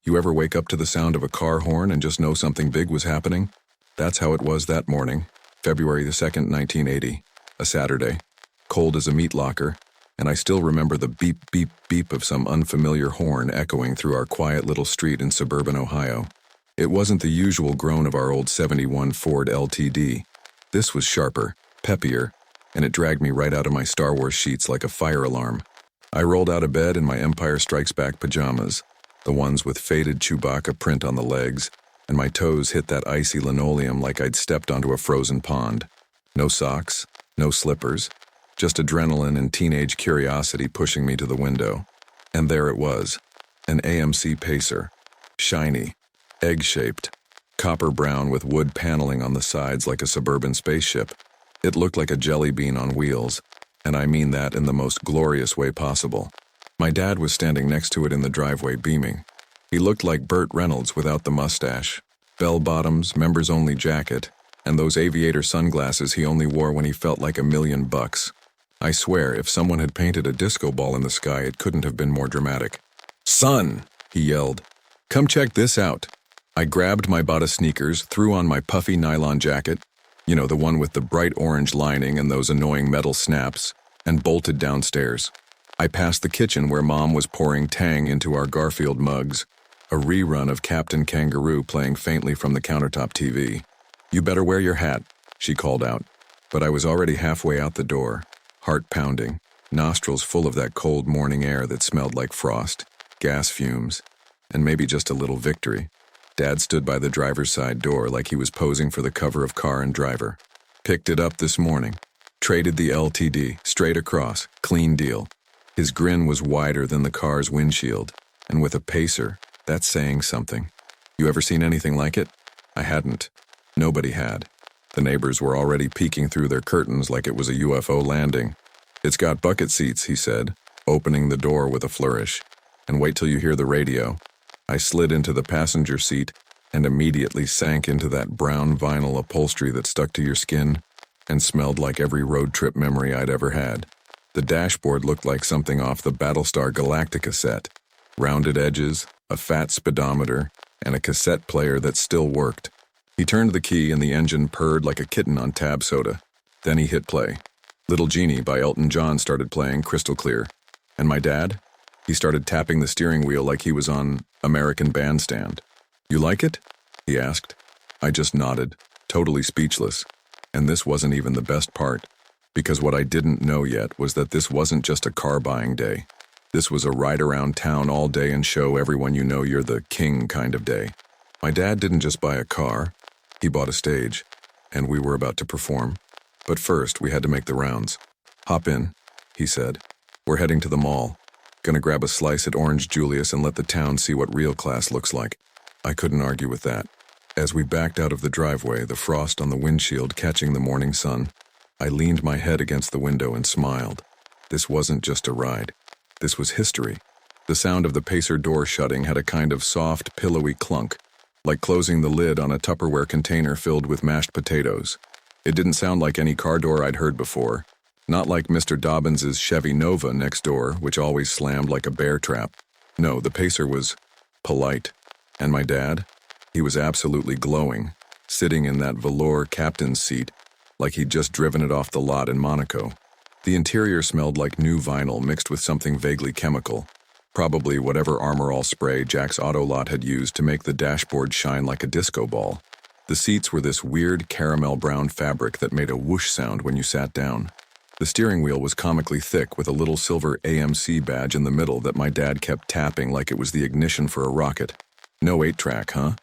You ever wake up to the sound of a car horn and just know something big was happening? That's how it was that morning, February the 2nd, 1980, a Saturday, cold as a meat locker, and I still remember the beep, beep, beep of some unfamiliar horn echoing through our quiet little street in suburban Ohio. It wasn't the usual groan of our old '71 Ford LTD. This was sharper, peppier, and it dragged me right out of my Star Wars sheets like a fire alarm. I rolled out of bed in my Empire Strikes Back pajamas, the ones with faded Chewbacca print on the legs, and my toes hit that icy linoleum like I'd stepped onto a frozen pond. No socks, no slippers, just adrenaline and teenage curiosity pushing me to the window. And there it was, an AMC Pacer, shiny, egg-shaped, copper brown with wood paneling on the sides like a suburban spaceship. It looked like a jelly bean on wheels, and I mean that in the most glorious way possible. My dad was standing next to it in the driveway beaming. He looked like Burt Reynolds without the mustache, bell-bottoms, members-only jacket, and those aviator sunglasses he only wore when he felt like $1,000,000. I swear, if someone had painted a disco ball in the sky, it couldn't have been more dramatic. "Son!" he yelled. "Come check this out." I grabbed my Bata sneakers, threw on my puffy nylon jacket, you know, the one with the bright orange lining and those annoying metal snaps, and bolted downstairs. I passed the kitchen where Mom was pouring Tang into our Garfield mugs, a rerun of Captain Kangaroo playing faintly from the countertop TV. "You better wear your hat," she called out. But I was already halfway out the door, heart pounding, nostrils full of that cold morning air that smelled like frost, gas fumes, and maybe just a little victory. Dad stood by the driver's side door like he was posing for the cover of Car and Driver. "Picked it up this morning. Traded the LTD, straight across, clean deal." His grin was wider than the car's windshield, and with a Pacer, that's saying something. You ever seen anything like it? I hadn't. Nobody had. The neighbors were already peeking through their curtains like it was a UFO landing. "It's got bucket seats," he said, opening the door with a flourish. "And wait till you hear the radio." I slid into the passenger seat and immediately sank into that brown vinyl upholstery that stuck to your skin and smelled like every road trip memory I'd ever had. The dashboard looked like something off the Battlestar Galactica set. Rounded edges, a fat speedometer, and a cassette player that still worked. He turned the key and the engine purred like a kitten on tab soda. Then he hit play. Little Genie by Elton John started playing crystal clear. And my dad? He started tapping the steering wheel like he was on American Bandstand. "You like it?" he asked. I just nodded, totally speechless. And this wasn't even the best part, because what I didn't know yet was that this wasn't just a car buying day. This was a ride around town all day and show everyone you know you're the king kind of day. My dad didn't just buy a car, he bought a stage, and we were about to perform. But first, we had to make the rounds. "Hop in," he said. "We're heading to the mall. Gonna grab a slice at Orange Julius and let the town see what real class looks like." I couldn't argue with that. As we backed out of the driveway, the frost on the windshield catching the morning sun, I leaned my head against the window and smiled. This wasn't just a ride. This was history. The sound of the Pacer door shutting had a kind of soft, pillowy clunk, like closing the lid on a Tupperware container filled with mashed potatoes. It didn't sound like any car door I'd heard before. Not like Mr. Dobbins's Chevy Nova next door, which always slammed like a bear trap. No, the Pacer was polite. And my dad? He was absolutely glowing, sitting in that velour captain's seat, like he'd just driven it off the lot in Monaco. The interior smelled like new vinyl mixed with something vaguely chemical, probably whatever Armor All spray Jack's Auto Lot had used to make the dashboard shine like a disco ball. The seats were this weird caramel brown fabric that made a whoosh sound when you sat down. The steering wheel was comically thick with a little silver AMC badge in the middle that my dad kept tapping like it was the ignition for a rocket. "No 8-track, huh?"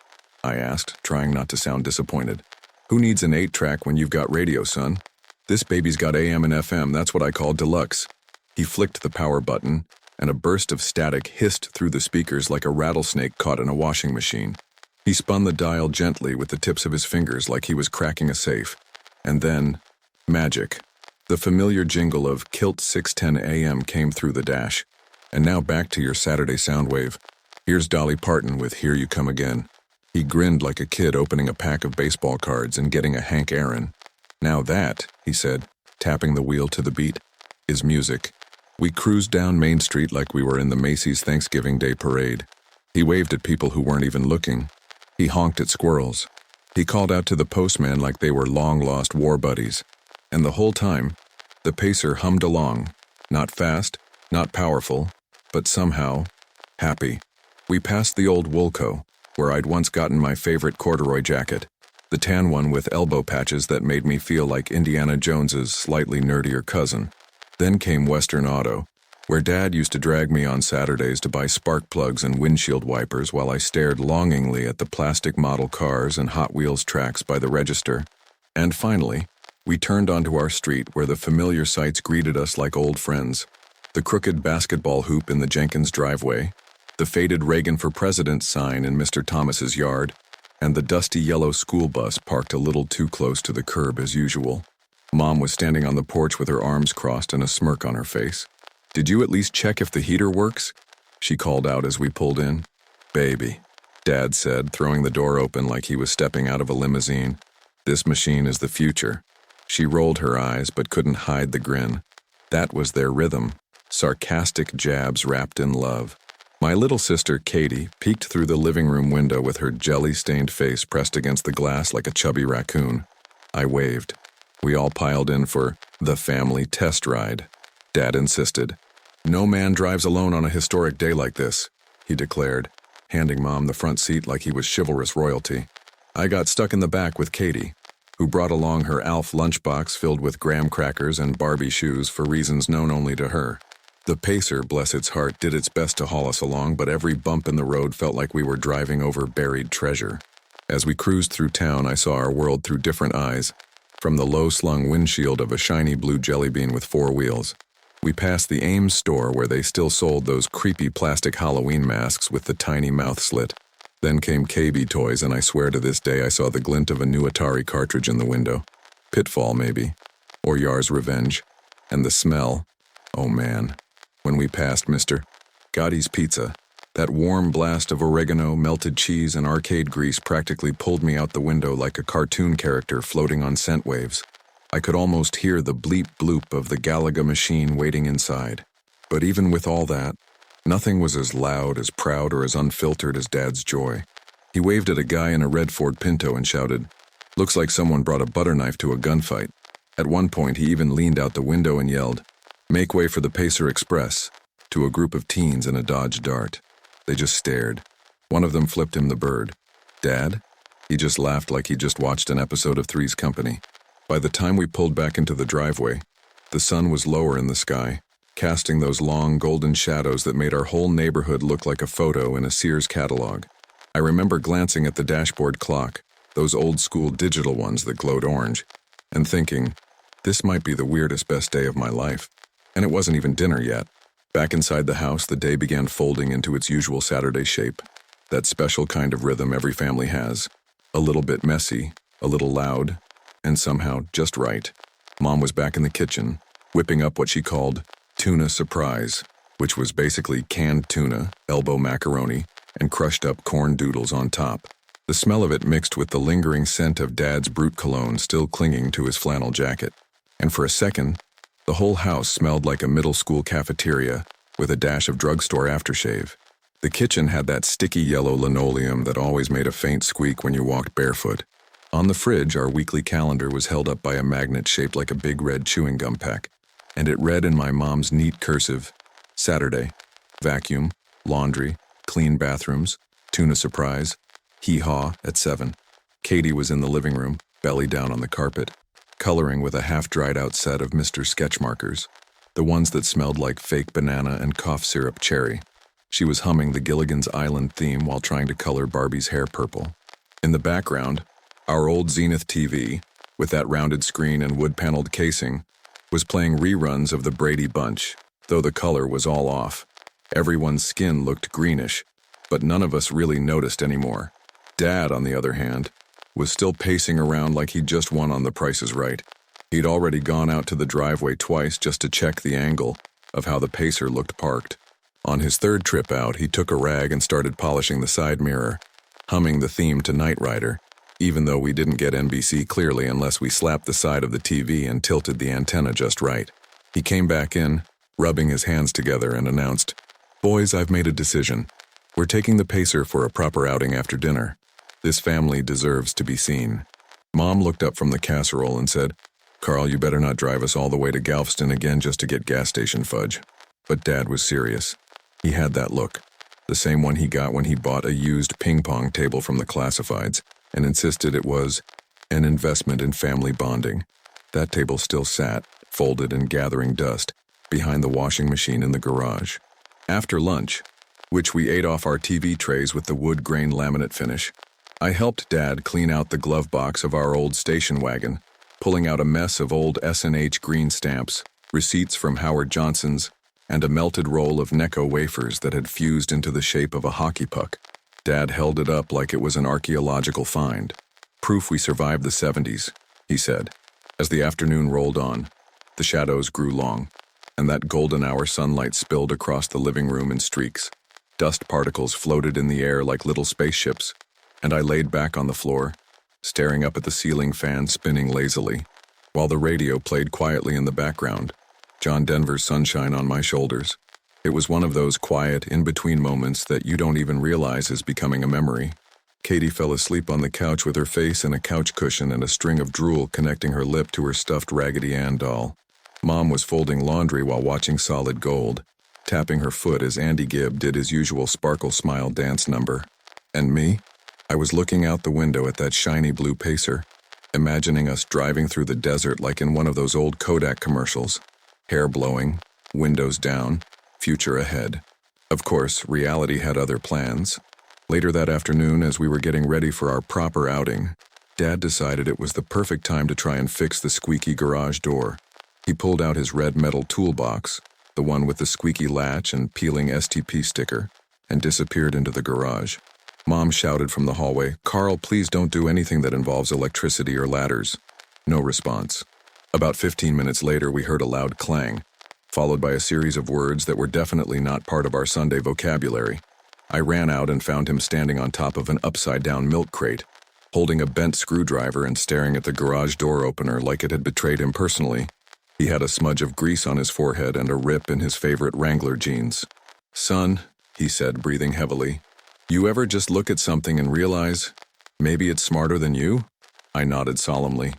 I asked, trying not to sound disappointed. "Who needs an 8-track when you've got radio, son? This baby's got AM and FM, that's what I call deluxe." He flicked the power button, and a burst of static hissed through the speakers like a rattlesnake caught in a washing machine. He spun the dial gently with the tips of his fingers like he was cracking a safe. And then, magic. The familiar jingle of Kilt 610 AM came through the dash. "And now back to your Saturday Soundwave. Here's Dolly Parton with Here You Come Again." He grinned like a kid opening a pack of baseball cards and getting a Hank Aaron. "Now that," he said, tapping the wheel to the beat, "is music." We cruised down Main Street like we were in the Macy's Thanksgiving Day Parade. He waved at people who weren't even looking. He honked at squirrels. He called out to the postman like they were long-lost war buddies. And the whole time, the pacer hummed along, not fast, not powerful, but somehow happy. We passed the old Woolco, where I'd once gotten my favorite corduroy jacket, the tan one with elbow patches that made me feel like Indiana Jones's slightly nerdier cousin. Then came Western Auto, where Dad used to drag me on Saturdays to buy spark plugs and windshield wipers while I stared longingly at the plastic model cars and Hot Wheels tracks by the register. And finally, we turned onto our street where the familiar sights greeted us like old friends. The crooked basketball hoop in the Jenkins driveway, the faded Reagan for President sign in Mr. Thomas's yard, and the dusty yellow school bus parked a little too close to the curb as usual. Mom was standing on the porch with her arms crossed and a smirk on her face. "Did you at least check if the heater works?" she called out as we pulled in. "Baby," Dad said, throwing the door open like he was stepping out of a limousine. "This machine is the future." She rolled her eyes but couldn't hide the grin. That was their rhythm, sarcastic jabs wrapped in love. My little sister, Katie, peeked through the living room window with her jelly-stained face pressed against the glass like a chubby raccoon. I waved. We all piled in for the family test ride. Dad insisted. "No man drives alone on a historic day like this," he declared, handing Mom the front seat like he was chivalrous royalty. I got stuck in the back with Katie, who brought along her Alf lunchbox filled with graham crackers and Barbie shoes for reasons known only to her. The pacer, bless its heart, did its best to haul us along, but every bump in the road felt like we were driving over buried treasure. As we cruised through town, I saw our world through different eyes, from the low-slung windshield of a shiny blue jelly bean with 4 wheels. We passed the AMC store where they still sold those creepy plastic Halloween masks with the tiny mouth slit. Then came KB Toys, and I swear to this day I saw the glint of a new Atari cartridge in the window. Pitfall, maybe. Or Yar's Revenge. And the smell. Oh man. When we passed Mr. Gotti's Pizza, that warm blast of oregano, melted cheese, and arcade grease practically pulled me out the window like a cartoon character floating on scent waves. I could almost hear the bleep-bloop of the Galaga machine waiting inside. But even with all that, nothing was as loud, as proud, or as unfiltered as Dad's joy. He waved at a guy in a red Ford Pinto and shouted, "Looks like someone brought a butter knife to a gunfight." At one point, he even leaned out the window and yelled, "Make way for the Pacer Express," to a group of teens in a Dodge Dart. They just stared. One of them flipped him the bird. "Dad?" He just laughed like he just watched an episode of Three's Company. By the time we pulled back into the driveway, the sun was lower in the sky, casting those long golden shadows that made our whole neighborhood look like a photo in a Sears catalog. I remember glancing at the dashboard clock, those old-school digital ones that glowed orange, and thinking, this might be the weirdest best day of my life. And it wasn't even dinner yet. Back inside the house, the day began folding into its usual Saturday shape, that special kind of rhythm every family has. A little bit messy, a little loud, and somehow just right. Mom was back in the kitchen, whipping up what she called tuna surprise, which was basically canned tuna, elbow macaroni, and crushed up corn doodles on top. The smell of it mixed with the lingering scent of Dad's Brute cologne still clinging to his flannel jacket. And for a second, the whole house smelled like a middle school cafeteria with a dash of drugstore aftershave. The kitchen had that sticky yellow linoleum that always made a faint squeak when you walked barefoot. On the fridge, our weekly calendar was held up by a magnet shaped like a big red chewing gum pack, and it read in my mom's neat cursive, Saturday, vacuum, laundry, clean bathrooms, tuna surprise, hee-haw at 7. Katie was in the living room, belly down on the carpet, coloring with a half-dried-out set of Mr. Sketch markers, the ones that smelled like fake banana and cough syrup cherry. She was humming the Gilligan's Island theme while trying to color Barbie's hair purple. In the background, our old Zenith TV, with that rounded screen and wood-paneled casing, was playing reruns of the Brady Bunch, though the color was all off. Everyone's skin looked greenish, but none of us really noticed anymore. Dad, on the other hand, was still pacing around like he'd just won on The Price is Right. He'd already gone out to the driveway twice just to check the angle of how the Pacer looked parked. On his third trip out, he took a rag and started polishing the side mirror, humming the theme to Knight Rider, even though we didn't get NBC clearly unless we slapped the side of the TV and tilted the antenna just right. He came back in, rubbing his hands together, and announced, "Boys, I've made a decision. We're taking the pacer for a proper outing after dinner. This family deserves to be seen. Mom looked up from the casserole and said, Carl, you better not drive us all the way to Galveston again just to get gas station fudge. But Dad was serious. He had that look, the same one he got when he bought a used ping-pong table from the classifieds and insisted it was an investment in family bonding. That table still sat, folded and gathering dust, behind the washing machine in the garage. After lunch, which we ate off our TV trays with the wood grain laminate finish, I helped Dad clean out the glove box of our old station wagon, pulling out a mess of old S&H green stamps, receipts from Howard Johnson's, and a melted roll of Necco wafers that had fused into the shape of a hockey puck. Dad held it up like it was an archaeological find. Proof we survived the 70s, he said. As the afternoon rolled on, the shadows grew long, and that golden hour sunlight spilled across the living room in streaks. Dust particles floated in the air like little spaceships, and I laid back on the floor, staring up at the ceiling fan spinning lazily, while the radio played quietly in the background, John Denver's Sunshine on my shoulders. It was one of those quiet, in-between moments that you don't even realize is becoming a memory. Katie fell asleep on the couch with her face in a couch cushion and a string of drool connecting her lip to her stuffed Raggedy Ann doll. Mom was folding laundry while watching Solid Gold, tapping her foot as Andy Gibb did his usual sparkle smile dance number. And me? I was looking out the window at that shiny blue pacer, imagining us driving through the desert like in one of those old Kodak commercials. Hair blowing, windows down, future ahead. Of course, reality had other plans. Later that afternoon, as we were getting ready for our proper outing, Dad decided it was the perfect time to try and fix the squeaky garage door. He pulled out his red metal toolbox, the one with the squeaky latch and peeling STP sticker, and disappeared into the garage. Mom shouted from the hallway, Carl, please don't do anything that involves electricity or ladders. No response. About 15 minutes later, we heard a loud clang, followed by a series of words that were definitely not part of our Sunday vocabulary. I ran out and found him standing on top of an upside-down milk crate, holding a bent screwdriver and staring at the garage door opener like it had betrayed him personally. He had a smudge of grease on his forehead and a rip in his favorite Wrangler jeans. Son, he said, breathing heavily, you ever just look at something and realize, maybe it's smarter than you? I nodded solemnly.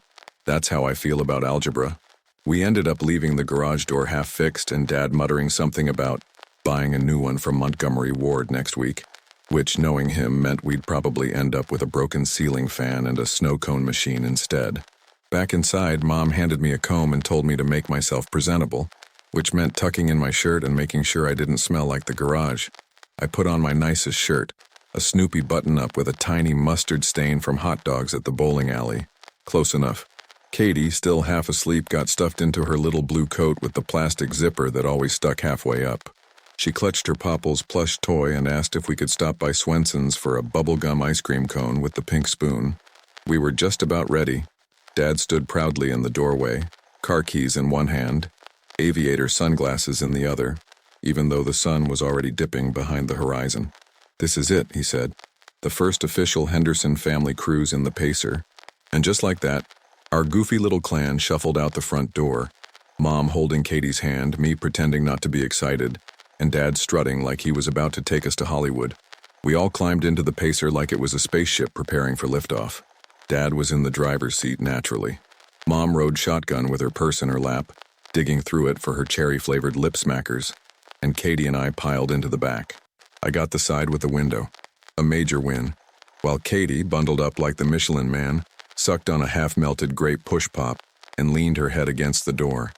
That's how I feel about algebra. We ended up leaving the garage door half fixed and Dad muttering something about buying a new one from Montgomery Ward next week, which, knowing him, meant we'd probably end up with a broken ceiling fan and a snow cone machine instead. Back inside, Mom handed me a comb and told me to make myself presentable, which meant tucking in my shirt and making sure I didn't smell like the garage. I put on my nicest shirt, a Snoopy button-up with a tiny mustard stain from hot dogs at the bowling alley. Close enough. Katie, still half asleep, got stuffed into her little blue coat with the plastic zipper that always stuck halfway up. She clutched her Popple's plush toy and asked if we could stop by Swenson's for a bubblegum ice cream cone with the pink spoon. We were just about ready. Dad stood proudly in the doorway, car keys in one hand, aviator sunglasses in the other, even though the sun was already dipping behind the horizon. This is it, he said, the first official Henderson family cruise in the Pacer. And just like that, our goofy little clan shuffled out the front door, Mom holding Katie's hand, me pretending not to be excited, and Dad strutting like he was about to take us to Hollywood. We all climbed into the Pacer like it was a spaceship preparing for liftoff. Dad was in the driver's seat naturally. Mom rode shotgun with her purse in her lap, digging through it for her cherry-flavored lip smackers, and Katie and I piled into the back. I got the side with the window, a major win, while Katie, bundled up like the Michelin Man, sucked on a half-melted grape push-pop and leaned her head against the door.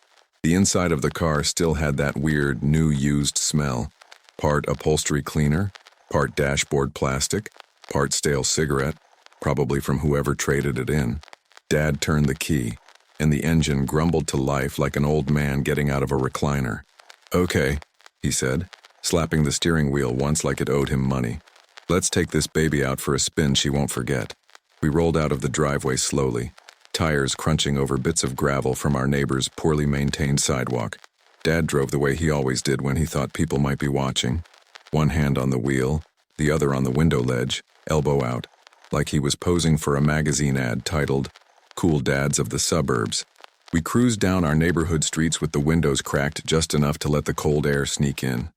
The inside of the car still had that weird, new used smell, part upholstery cleaner, part dashboard plastic, part stale cigarette, probably from whoever traded it in. Dad turned the key, and the engine grumbled to life like an old man getting out of a recliner. Okay, he said, slapping the steering wheel once like it owed him money. Let's take this baby out for a spin she won't forget. We rolled out of the driveway slowly, tires crunching over bits of gravel from our neighbor's poorly maintained sidewalk. Dad drove the way he always did when he thought people might be watching. One hand on the wheel, the other on the window ledge, elbow out, like he was posing for a magazine ad titled, Cool Dads of the Suburbs. We cruised down our neighborhood streets with the windows cracked just enough to let the cold air sneak in.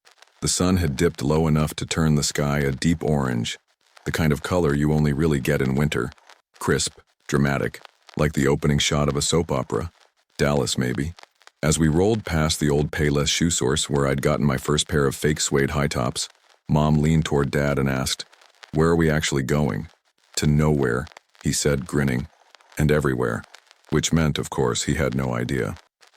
The sun had dipped low enough to turn the sky a deep orange, the kind of color you only really get in winter. Crisp, dramatic, like the opening shot of a soap opera. Dallas, maybe. As we rolled past the old Payless shoe source where I'd gotten my first pair of fake suede high tops, Mom leaned toward Dad and asked, "Where are we actually going?" "To nowhere," he said, grinning. "And everywhere." Which meant, of course, he had no idea.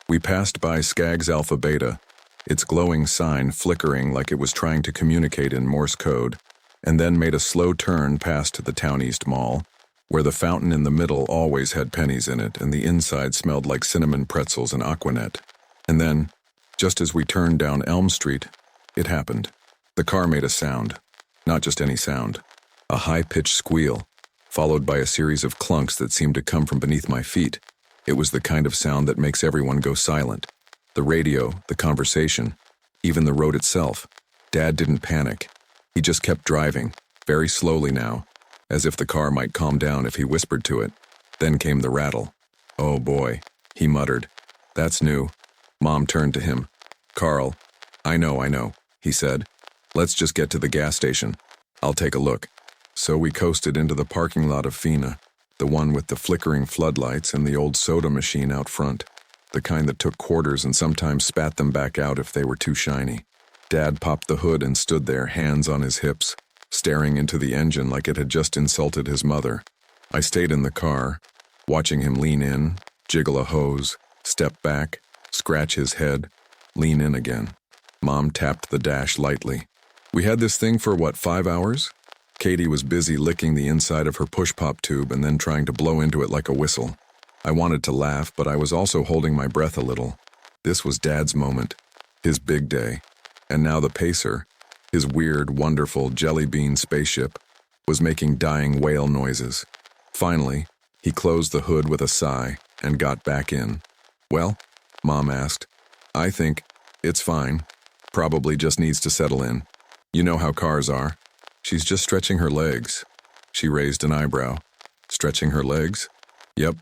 We passed by Skaggs Alpha Beta, its glowing sign flickering like it was trying to communicate in Morse code, and then made a slow turn past the Town East Mall, where the fountain in the middle always had pennies in it and the inside smelled like cinnamon pretzels and Aquanet. And then, just as we turned down Elm Street, it happened. The car made a sound. Not just any sound. A high-pitched squeal, followed by a series of clunks that seemed to come from beneath my feet. It was the kind of sound that makes everyone go silent. The radio, the conversation, even the road itself. Dad didn't panic. He just kept driving, very slowly now, as if the car might calm down if he whispered to it. Then came the rattle. "Oh boy," he muttered. "That's new." Mom turned to him. "Carl, I know," he said. "Let's just get to the gas station. I'll take a look." So we coasted into the parking lot of Fina, the one with the flickering floodlights and the old soda machine out front, the kind that took quarters and sometimes spat them back out if they were too shiny. Dad popped the hood and stood there, hands on his hips, staring into the engine like it had just insulted his mother. I stayed in the car, watching him lean in, jiggle a hose, step back, scratch his head, lean in again. Mom tapped the dash lightly. We had this thing for, 5 hours? Katie was busy licking the inside of her push-pop tube and then trying to blow into it like a whistle. I wanted to laugh, but I was also holding my breath a little. This was Dad's moment, his big day. And now the Pacer, his weird, wonderful jelly bean spaceship, was making dying whale noises. Finally, he closed the hood with a sigh and got back in. "Well?" Mom asked. "I think it's fine. Probably just needs to settle in. You know how cars are. She's just stretching her legs." She raised an eyebrow. "Stretching her legs?" "Yep,"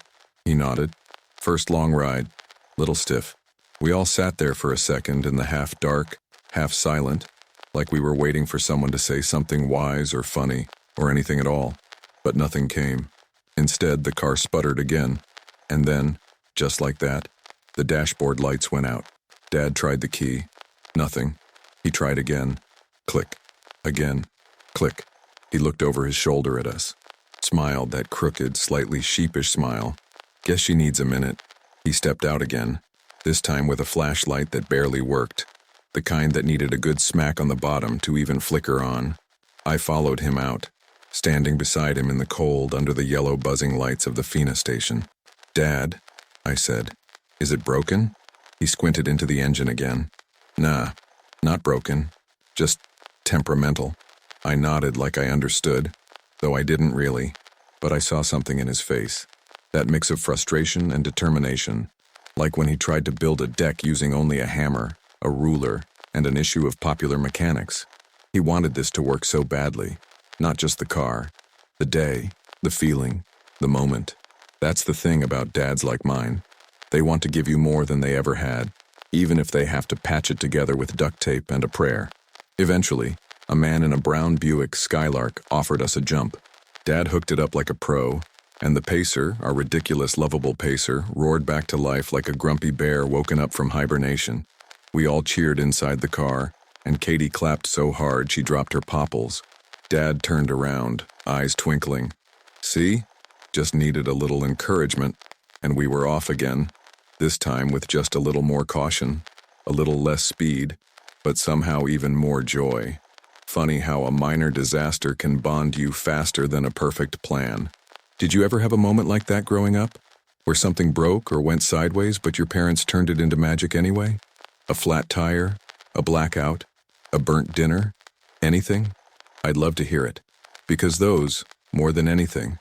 he nodded. "First long ride. Little stiff." We all sat there for a second in the half-dark, half-silent, like we were waiting for someone to say something wise or funny or anything at all. But nothing came. Instead, the car sputtered again. And then, just like that, the dashboard lights went out. Dad tried the key. Nothing. He tried again. Click. Again. Click. He looked over his shoulder at us. Smiled, that crooked, slightly sheepish smile. "Guess she needs a minute." He stepped out again, this time with a flashlight that barely worked, the kind that needed a good smack on the bottom to even flicker on. I followed him out, standing beside him in the cold under the yellow buzzing lights of the Fina station. "Dad," I said, "is it broken?" He squinted into the engine again. "Nah, not broken. Just temperamental." I nodded like I understood, though I didn't really, but I saw something in his face. That mix of frustration and determination, like when he tried to build a deck using only a hammer, a ruler, and an issue of Popular Mechanics. He wanted this to work so badly. Not just the car, the day, the feeling, the moment. That's the thing about dads like mine. They want to give you more than they ever had, even if they have to patch it together with duct tape and a prayer. Eventually, a man in a brown Buick Skylark offered us a jump. Dad hooked it up like a pro, and the Pacer, our ridiculous, lovable Pacer, roared back to life like a grumpy bear woken up from hibernation. We all cheered inside the car, and Katie clapped so hard she dropped her popples. Dad turned around, eyes twinkling. "See? Just needed a little encouragement." And we were off again, this time with just a little more caution, a little less speed, but somehow even more joy. Funny how a minor disaster can bond you faster than a perfect plan. Did you ever have a moment like that growing up? Where something broke or went sideways but your parents turned it into magic anyway? A flat tire? A blackout? A burnt dinner? Anything? I'd love to hear it. Because those, more than anything,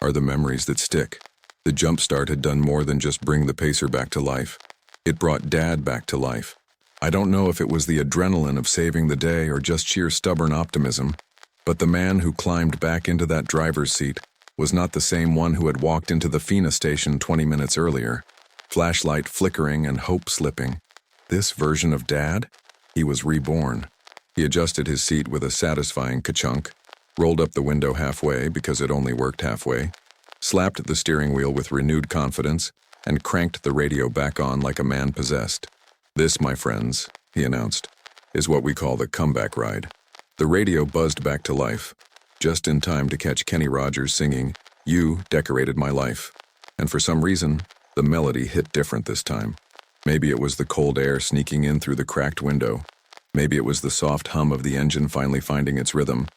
are the memories that stick. The jump start had done more than just bring the Pacer back to life. It brought Dad back to life. I don't know if it was the adrenaline of saving the day or just sheer stubborn optimism, but the man who climbed back into that driver's seat was not the same one who had walked into the Fina station 20 minutes earlier, flashlight flickering and hope slipping. This version of Dad? He was reborn. He adjusted his seat with a satisfying ka-chunk, rolled up the window halfway because it only worked halfway, slapped the steering wheel with renewed confidence, and cranked the radio back on like a man possessed. "This, my friends," he announced, "is what we call the comeback ride." The radio buzzed back to life, just in time to catch Kenny Rogers singing, "You Decorated My Life." And for some reason, the melody hit different this time. Maybe it was the cold air sneaking in through the cracked window. Maybe it was the soft hum of the engine finally finding its rhythm.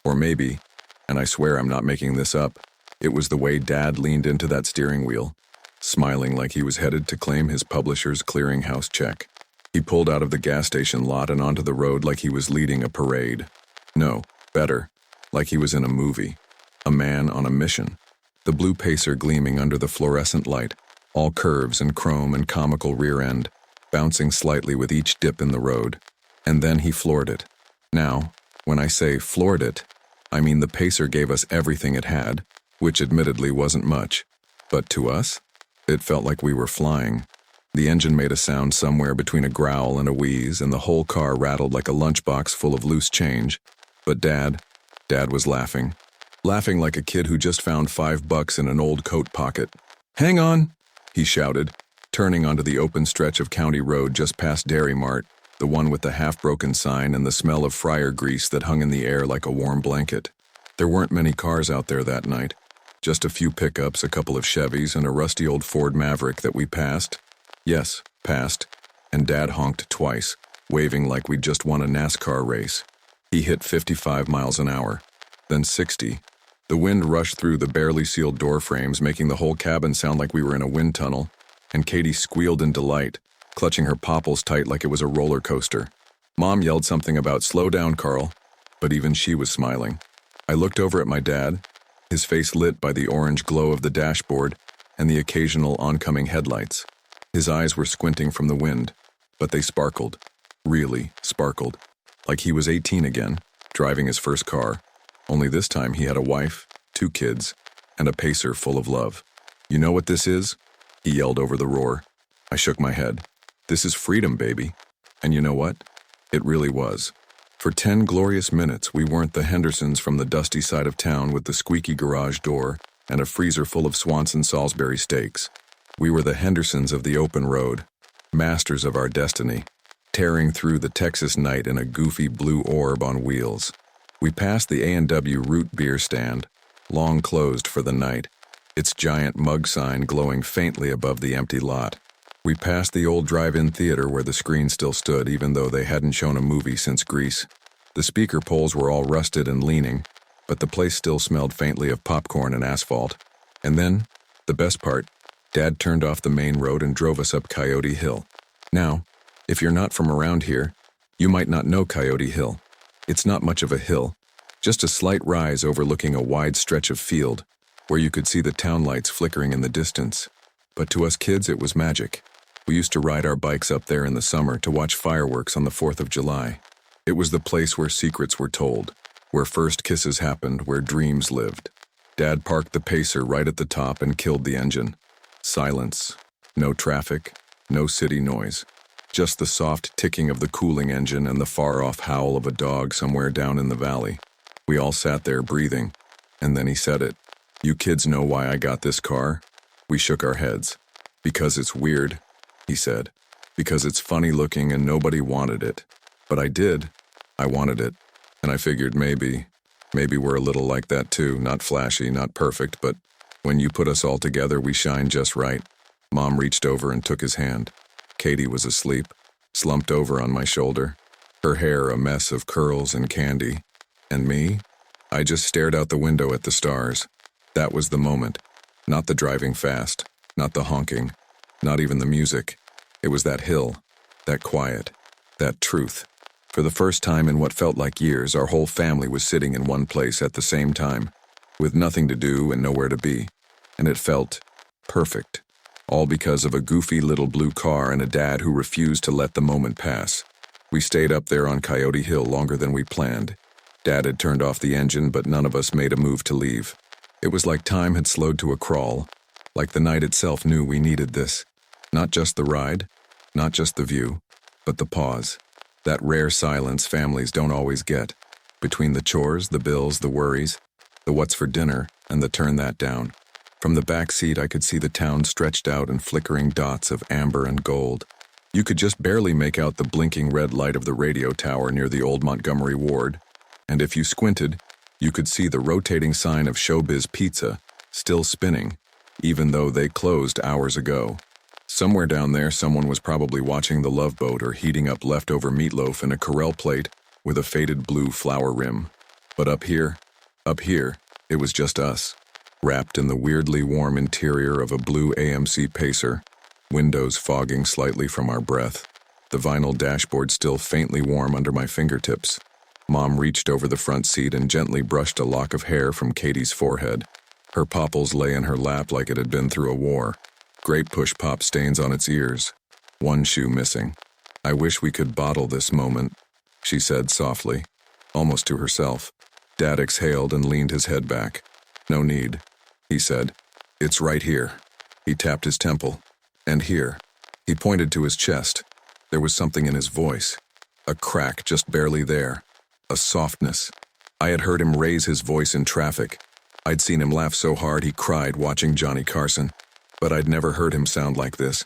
Or maybe, and I swear I'm not making this up, it was the way Dad leaned into that steering wheel, smiling like he was headed to claim his publisher's clearinghouse check. He pulled out of the gas station lot and onto the road like he was leading a parade. No, better, like he was in a movie. A man on a mission. The blue Pacer gleaming under the fluorescent light, all curves and chrome and comical rear end, bouncing slightly with each dip in the road. And then he floored it. Now, when I say floored it, I mean the Pacer gave us everything it had, which admittedly wasn't much. But to us, it felt like we were flying. The engine made a sound somewhere between a growl and a wheeze, and the whole car rattled like a lunchbox full of loose change. But Dad was laughing. Laughing like a kid who just found $5 in an old coat pocket. "Hang on," he shouted, turning onto the open stretch of County Road just past Dairy Mart, the one with the half-broken sign and the smell of fryer grease that hung in the air like a warm blanket. There weren't many cars out there that night. Just a few pickups, a couple of Chevys, and a rusty old Ford Maverick that we passed. Yes, passed. And Dad honked twice, waving like we'd just won a NASCAR race. He hit 55 miles an hour, then 60. The wind rushed through the barely sealed door frames, making the whole cabin sound like we were in a wind tunnel, and Katie squealed in delight, clutching her popples tight like it was a roller coaster. Mom yelled something about "Slow down, Carl," but even she was smiling. I looked over at my dad, his face lit by the orange glow of the dashboard and the occasional oncoming headlights. His eyes were squinting from the wind, but they sparkled, really sparkled, like he was 18 again, driving his first car, only this time he had a wife, 2 kids, and a Pacer full of love. "You know what this is?" he yelled over the roar. I shook my head. "This is freedom, baby." And you know what? It really was. For 10 glorious minutes, we weren't the Hendersons from the dusty side of town with the squeaky garage door and a freezer full of Swanson Salisbury steaks. We were the Hendersons of the open road, masters of our destiny, tearing through the Texas night in a goofy blue orb on wheels. We passed the A&W Root beer stand, long closed for the night, its giant mug sign glowing faintly above the empty lot. We passed the old drive-in theater where the screen still stood, even though they hadn't shown a movie since Grease. The speaker poles were all rusted and leaning, but the place still smelled faintly of popcorn and asphalt. And then, the best part, Dad turned off the main road and drove us up Coyote Hill. Now, if you're not from around here, you might not know Coyote Hill. It's not much of a hill, just a slight rise overlooking a wide stretch of field, where you could see the town lights flickering in the distance. But to us kids, it was magic. We used to ride our bikes up there in the summer to watch fireworks on the 4th of July. It was the place where secrets were told, where first kisses happened, where dreams lived. Dad parked the Pacer right at the top and killed the engine. Silence. No traffic. No city noise. Just the soft ticking of the cooling engine and the far-off howl of a dog somewhere down in the valley. We all sat there breathing, and then he said it. "You kids know why I got this car?" We shook our heads. "Because it's weird," he said. "Because it's funny looking and nobody wanted it. But I did. I wanted it. And I figured maybe we're a little like that too, not flashy, not perfect, but when you put us all together, we shine just right." Mom reached over and took his hand. Katie was asleep, slumped over on my shoulder, her hair a mess of curls and candy. And me? I just stared out the window at the stars. That was the moment. Not the driving fast, not the honking, not even the music. It was that hill, that quiet, that truth. For the first time in what felt like years, our whole family was sitting in one place at the same time, with nothing to do and nowhere to be. And it felt perfect. All because of a goofy little blue car and a dad who refused to let the moment pass. We stayed up there on Coyote Hill longer than we planned. Dad had turned off the engine, but none of us made a move to leave. It was like time had slowed to a crawl, like the night itself knew we needed this. Not just the ride, not just the view, but the pause. That rare silence families don't always get. Between the chores, the bills, the worries, the what's for dinner, and the turn that down. From the back seat, I could see the town stretched out in flickering dots of amber and gold. You could just barely make out the blinking red light of the radio tower near the old Montgomery ward, and if you squinted, you could see the rotating sign of Showbiz Pizza, still spinning, even though they closed hours ago. Somewhere down there, someone was probably watching The Love Boat or heating up leftover meatloaf in a Corelle plate with a faded blue flower rim. But up here, it was just us, wrapped in the weirdly warm interior of a blue AMC Pacer, windows fogging slightly from our breath, the vinyl dashboard still faintly warm under my fingertips. Mom reached over the front seat and gently brushed a lock of hair from Katie's forehead. Her popples lay in her lap like it had been through a war. Grape push-pop stains on its ears. One shoe missing. "I wish we could bottle this moment," she said softly, almost to herself. Dad exhaled and leaned his head back. "No need," he said. "It's right here." He tapped his temple. "And here." He pointed to his chest. There was something in his voice. A crack just barely there. A softness. I had heard him raise his voice in traffic. I'd seen him laugh so hard he cried watching Johnny Carson. But I'd never heard him sound like this.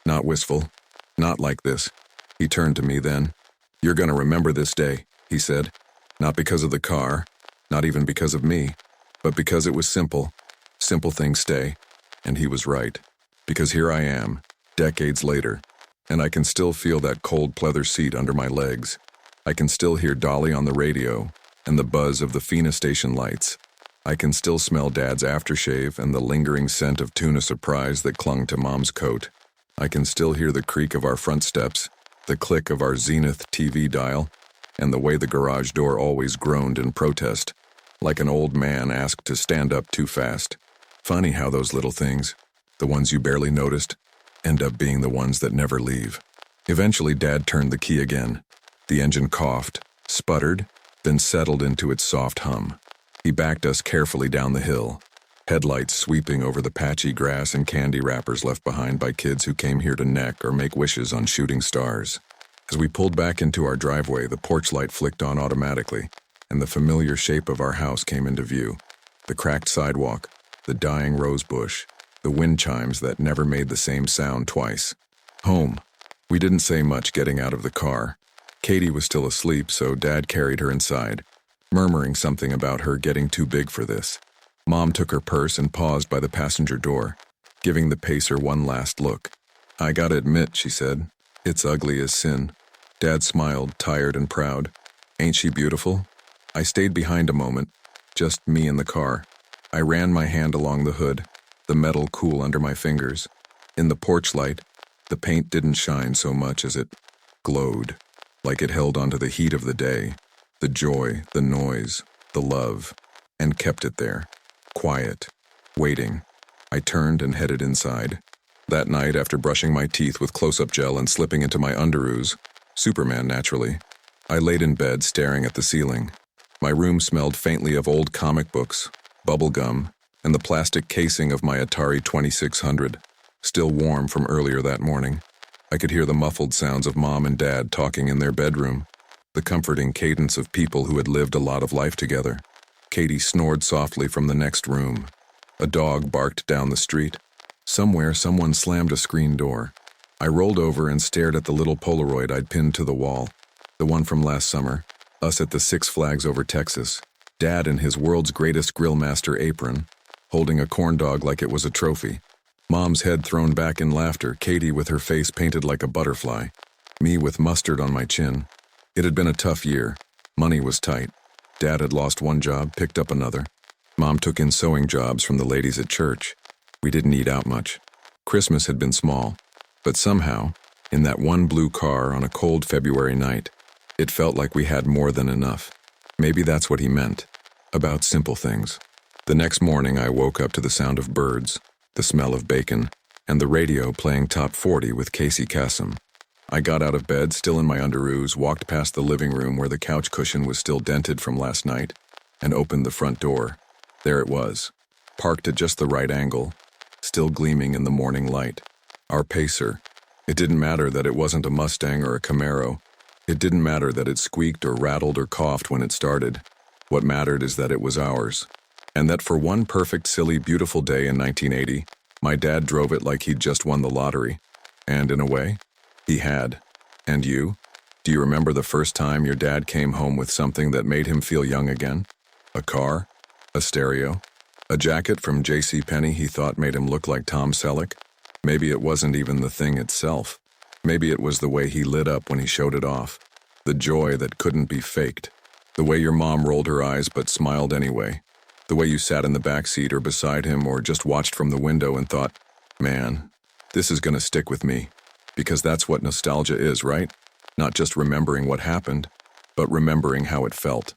Not wistful. Not like this. He turned to me then. "You're gonna remember this day," he said. "Not because of the car, not even because of me, but because it was simple. Simple things stay." And he was right. Because here I am, decades later, and I can still feel that cold pleather seat under my legs. I can still hear Dolly on the radio and the buzz of the Fina station lights. I can still smell Dad's aftershave and the lingering scent of tuna surprise that clung to Mom's coat. I can still hear the creak of our front steps, the click of our Zenith TV dial, and the way the garage door always groaned in protest, like an old man asked to stand up too fast. Funny how those little things, the ones you barely noticed, end up being the ones that never leave. Eventually, Dad turned the key again. The engine coughed, sputtered, then settled into its soft hum. He backed us carefully down the hill, headlights sweeping over the patchy grass and candy wrappers left behind by kids who came here to neck or make wishes on shooting stars. As we pulled back into our driveway, the porch light flicked on automatically, and the familiar shape of our house came into view. The cracked sidewalk, the dying rose bush, the wind chimes that never made the same sound twice. Home. We didn't say much getting out of the car. Katie was still asleep, so Dad carried her inside, murmuring something about her getting too big for this. Mom took her purse and paused by the passenger door, giving the Pacer one last look. "I gotta admit," she said, "it's ugly as sin." Dad smiled, tired and proud. "Ain't she beautiful?" I stayed behind a moment, just me in the car. I ran my hand along the hood, the metal cool under my fingers. In the porch light, the paint didn't shine so much as it glowed, like it held onto the heat of the day. The joy, the noise, the love, and kept it there, quiet, waiting. I turned and headed inside. That night, after brushing my teeth with close-up gel and slipping into my underoos, Superman naturally, I laid in bed staring at the ceiling. My room smelled faintly of old comic books, bubble gum, and the plastic casing of my Atari 2600, still warm from earlier that morning. I could hear the muffled sounds of Mom and Dad talking in their bedroom, the comforting cadence of people who had lived a lot of life together. Katie snored softly from the next room. A dog barked down the street. Somewhere, someone slammed a screen door. I rolled over and stared at the little Polaroid I'd pinned to the wall, the one from last summer, us at the Six Flags over Texas. Dad in his world's greatest grill master apron, holding a corn dog like it was a trophy. Mom's head thrown back in laughter, Katie with her face painted like a butterfly, me with mustard on my chin. It had been a tough year. Money was tight. Dad had lost one job, picked up another. Mom took in sewing jobs from the ladies at church. We didn't eat out much. Christmas had been small, but somehow, in that one blue car on a cold February night, it felt like we had more than enough. Maybe that's what he meant, about simple things. The next morning I woke up to the sound of birds, the smell of bacon, and the radio playing Top 40 with Casey Kasem. I got out of bed, still in my underoos, walked past the living room where the couch cushion was still dented from last night, and opened the front door. There it was, parked at just the right angle, still gleaming in the morning light. Our Pacer. It didn't matter that it wasn't a Mustang or a Camaro. It didn't matter that it squeaked or rattled or coughed when it started. What mattered is that it was ours. And that for one perfect, silly, beautiful day in 1980, my dad drove it like he'd just won the lottery. And in a way, he had. And you? Do you remember the first time your dad came home with something that made him feel young again? A car? A stereo? A jacket from JCPenney he thought made him look like Tom Selleck? Maybe it wasn't even the thing itself. Maybe it was the way he lit up when he showed it off. The joy that couldn't be faked. The way your mom rolled her eyes but smiled anyway. The way you sat in the back seat or beside him or just watched from the window and thought, man, this is gonna stick with me. Because that's what nostalgia is, right? Not just remembering what happened, but remembering how it felt.